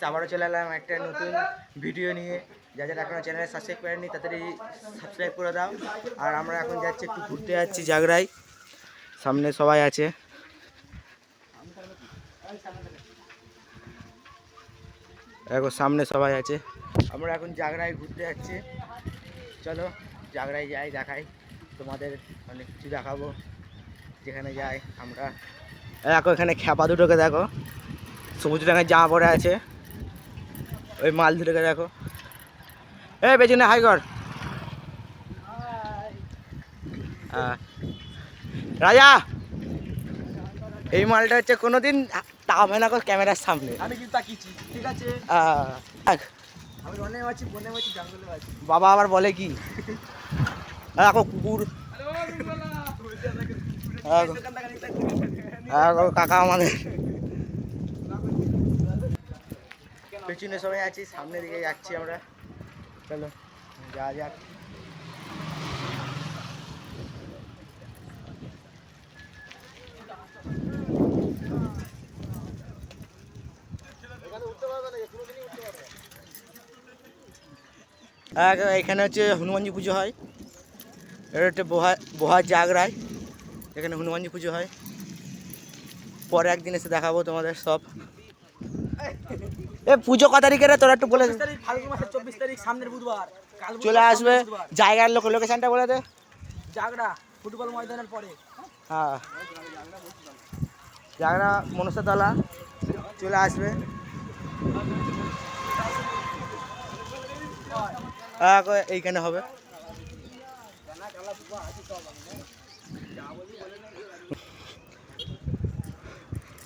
আবারও চলে এলাম একটা নতুন ভিডিও নিয়ে। যারা এখনো চ্যানেলে সাবস্ক্রাইব করেননি তাড়াতাড়ি সাবস্ক্রাইব করে দাও। আর আমরা এখন যাচ্ছি, একটু ঘুরতে যাচ্ছি জাগরায়। সামনে সবাই আছে, দেখো সামনে সবাই আছে। আমরা এখন জাগরায় ঘুরতে যাচ্ছি, চলো জাগরায় যাই, দেখাই তোমাদের অনেক কিছু দেখাবো। যেখানে যাই আমরা, দেখো এখানে খ্যাপা দুটোকে দেখো, সবুজ রঙের জামা পরে আছে। ওই মাল দুটোকে দেখো, এই পেছনে হাই কর। রাজা, এই মালটা হচ্ছে কোনোদিন তাকাবে না ক্যামেরার সামনে। আমি কিন্তু তাকিয়েছি, ঠিক আছে। আমি বনে আছি, জঙ্গলে আছি। বাবা আবার বলে কি, দেখো কুকুর, কাকা আমাদের পেছনে সবাই আছি, সামনের দিকে যাচ্ছি আমরা। চলো যা যাক। এখানে হচ্ছে হনুমানজি পুজো হয়। এটা হচ্ছে বহার জাগরায়, এখানে হনুমানজি পুজো হয়। পরে একদিন এসে দেখাবো তোমাদের সব। এ পুজো ক তারিখে রে তোরা একটু বলে। ফাল্গুন মাসের 24 তারিখ, সামনের বুধবার। চলে আসবে। জায়গার লোকেশনটা বলে দে। জাগরা ফুটবল ময়দানের পরে। হ্যাঁ, জাগরা মনসাতলা, চলে আসবে। এইখানে হবে।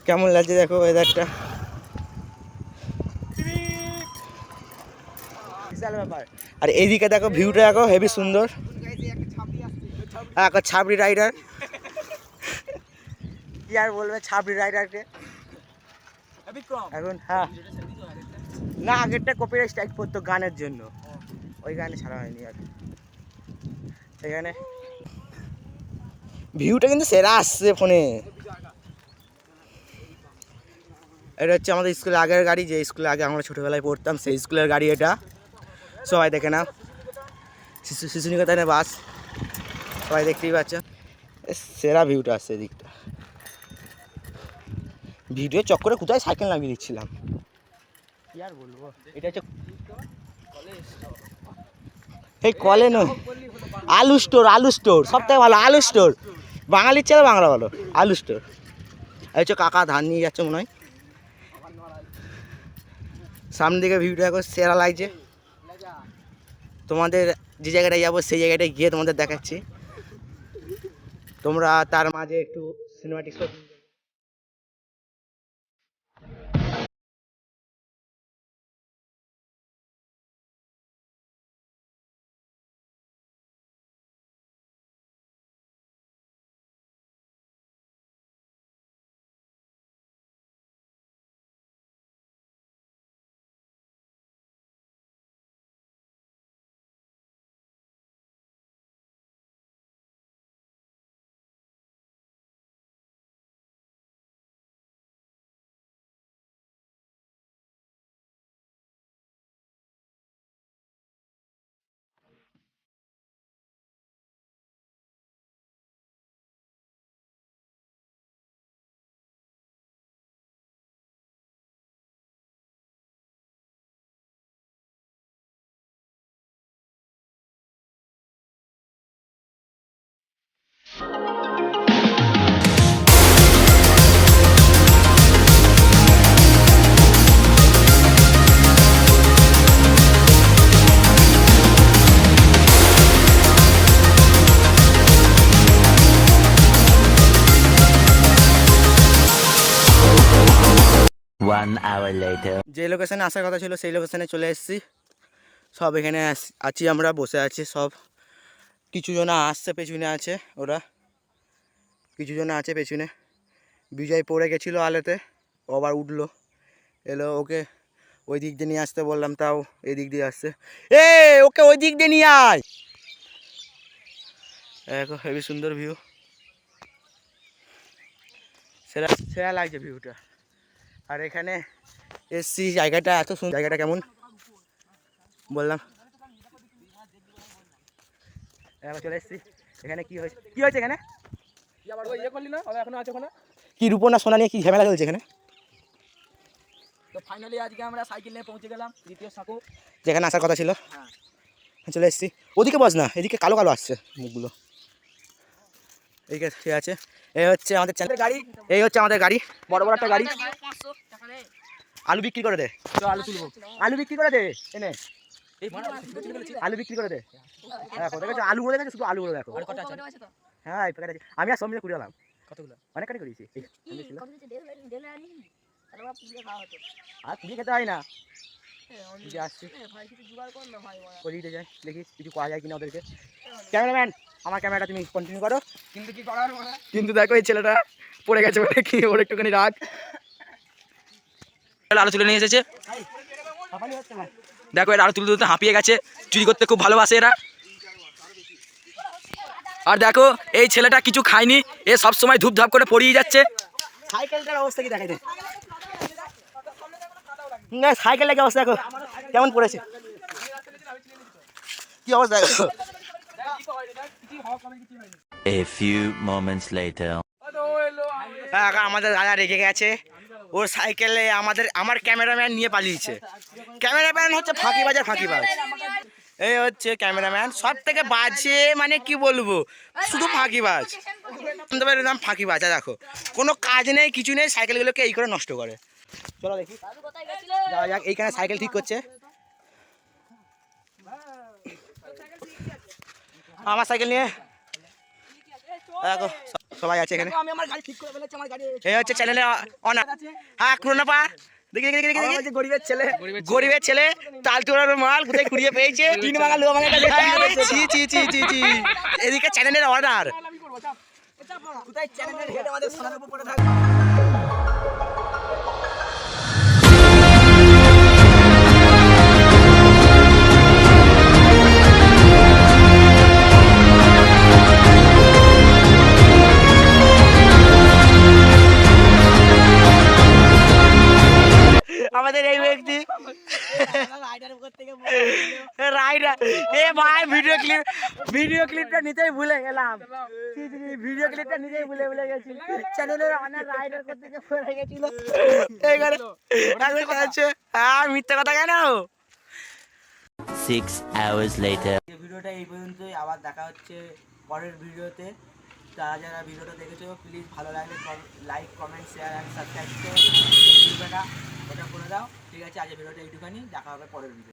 কেমন লাগছে দেখো ওয়েদারটা, বিশাল ব্যাপার। আর এইদিকে দেখো ভিউটা দেখো, হেভি সুন্দর। এখন ছাবড়ি রাইডার, কি আর বলবে ছাবড়ি রাইডারকে এখন। হ্যাঁ না, আগেরটা কপিরাইট স্ট্রাইক পড়তো গানের জন্য, ওই গানে ছাড়া হয়নি। আর এখানে ভিউটা কিন্তু সেরা আসছে ফোনে। এটা হচ্ছে আমাদের স্কুলের আগের গাড়ি, যে স্কুলে আগে আমরা ছোটোবেলায় পড়তাম, সেই স্কুলের গাড়ি এটা। সবাই দেখে না, শিশু নিকেতনের বাস, সবাই দেখতেই পাচ্ছ। সেরা ভিউটা আসছে এদিকটা। ভিডিও চক্করে কোথায় সাইকেল নামিয়ে দিচ্ছিলাম, কি আর বলবো। এটা হচ্ছে এই কলে নয়, আলু স্টোর, আলু স্টোর সব থেকে ভালো। আলু স্টোর বাঙালির ছেলে, বাংলা ভালো। আলু স্টোর। এই হচ্ছে কাকা ধান নিয়ে যাচ্ছে মনে হয়। সামনের দিকে ভিউটা এখন সেরা লাগছে। তোমাদের যে জায়গাটায় যাবো সেই জায়গাটায় গিয়ে তোমাদের দেখাচ্ছি। তোমরা তার মাঝে একটু সিনেমাটিক শট। যে লোকেশনে আসার কথা ছিল সেই লোকেশনে চলে এসেছি। সব এখানে আছি, আমরা বসে আছি সব। কিছু জন আসছে, পেছনে আছে ওরা, কিছু জন আছে পেছনে। বিজয় পড়ে গেছিলো আলেতে, ও আবার উঠলো, এলো। ওকে ওই দিক দিয়ে নিয়ে আসতে বললাম, তাও এই দিক দিয়ে আসছে। এ ওকে ওই দিক দিয়ে নিয়ে আয়। দেখো হেবি সুন্দর ভিউ, সেরা সেরা লাগছে ভিউটা। আর এখানে এসছি, জায়গাটা এত সুন্দর, জায়গাটা কেমন বললাম। এবার চলে এসছি এখানে। কি হয়েছে এখানে? কি রূপো না সোনা নিয়ে কি ঝামেলা চলছে এখানে? তো ফাইনালি আজকে আমরা সাইকেল নিয়ে পৌঁছে গেলাম দ্বিতীয় সাঁকো। যেখানে আসার কথা ছিল হ্যাঁ। চলে এসছি। ওদিকে বস না, এদিকে কালো কালো আসছে মুখগুলো। এইদিকে ঠিক আছে। এই হচ্ছে আমাদের চ্যানেল গাড়ি, এই হচ্ছে আমাদের গাড়ি, বড় বড় একটা গাড়ি। আলু বিক্রি করে দে, তো আলু তুলবো। আলু বিক্রি করে দে এনে, আলু বিক্রি করে দে। দেখো দেখেছো আলুগুলো, দেখেছো শুধু আলুগুলো দেখো। আর কটা আছে? হ্যাঁ এই প্যাকেট আছে। আমি আর সব মিলে কুড়িয়ে আলাম, কতগুলো? অনেক কাটি করিয়েছি। এই আমি ছিল। আর কুড়িয়ে খেতে হয় না, যে আসছি ওদিকে যাই, দেখি কিছু পাওয়া যায় কিনা ওদেরকে। ক্যামেরাম্যান আমার ক্যামেরাটা তুমি কন্টিনিউ করো। কিন্তু কি করার মানে? কিন্তু দেখো এই ছেলেটা পড়ে গেছে বলে কি ওর একটুখানি রাগ। আলু তুলে নিয়ে এসেছে, দেখো এরা আলু তুলতে তুলতে হাঁপিয়ে গেছে। চুরি করতে খুব ভালোবাসে এরা। আর দেখো এই ছেলেটা কিছু খায়নি, এ সব সময় ধূপধাপ করে পড়িয়ে যাচ্ছে। সাইকেলটার অবস্থা কি দেখাই দে, না সাইকেলটা কি অবস্থা দেখো কেমন পড়েছে, কি অবস্থা দেখো। A few moments later. আমাদের দাদা রেগে গেছে, ওর সাইকেলে আমার ক্যামেরাম্যান নিয়ে পালিয়েছে। ক্যামেরাম্যান হচ্ছে ফাঁকিবাজ। এই হচ্ছে ক্যামেরাম্যান, সব থেকে বাজে, মানে কি বলবো, শুধু ফাঁকিবাজ, একদম ফাঁকিবাজ। দেখো কোনো কাজ নেই কিছু নেই, সাইকেলগুলোকে এই করে নষ্ট করে। চলো দেখি যাওয়া যাক। এইখানে সাইকেল ঠিক করছে আমার সাইকেল নিয়ে। দেখো সবাই আছে এখানে। আমি আমার গাড়ি ঠিক করে ফেলেছি, আমার গাড়ি। এই হচ্ছে চ্যানেলে অনার। হ্যাঁ ক্রোনা পা দেখি দেখি দেখি দেখি। গরিবের ছেলে তাল তোলার মাল কোথায় কুড়িয়ে পেয়েছে। 3 বাঙাল লোক আমার কাছে ছি ছি ছি ছি ছি। এদিকে চ্যানেলের অর্ডার। কোথায় চ্যানেলের হেড আমাদের সোনার উপর পড়ে থাকে। আমাদের এই ব্যক্তি রাইডার উপর থেকে রাইডার। এ ভাই ভিডিও ক্লিপটা নিতেই ভুলে গেলাম। ভিডিও ক্লিপটা নিতেই ভুলে গেছি। চ্যানেলের অনার রাইডার করতে গিয়ে পড়ে গেছিল। এইখানে আছে। হ্যাঁ মিথ্যা কথা কেন? 6 hours later. ভিডিওটা এই পর্যন্তই, আবার দেখা হচ্ছে পরের ভিডিওতে। যারা ভিডিওটা দেখেছো প্লিজ ভালো লাগলে like comment share and subscribe করবে না, ওটা করে দাও। ঠিক আছে, আজ ভিডিওটা এইটুখানি, দেখা হবে পরের ভিডিও।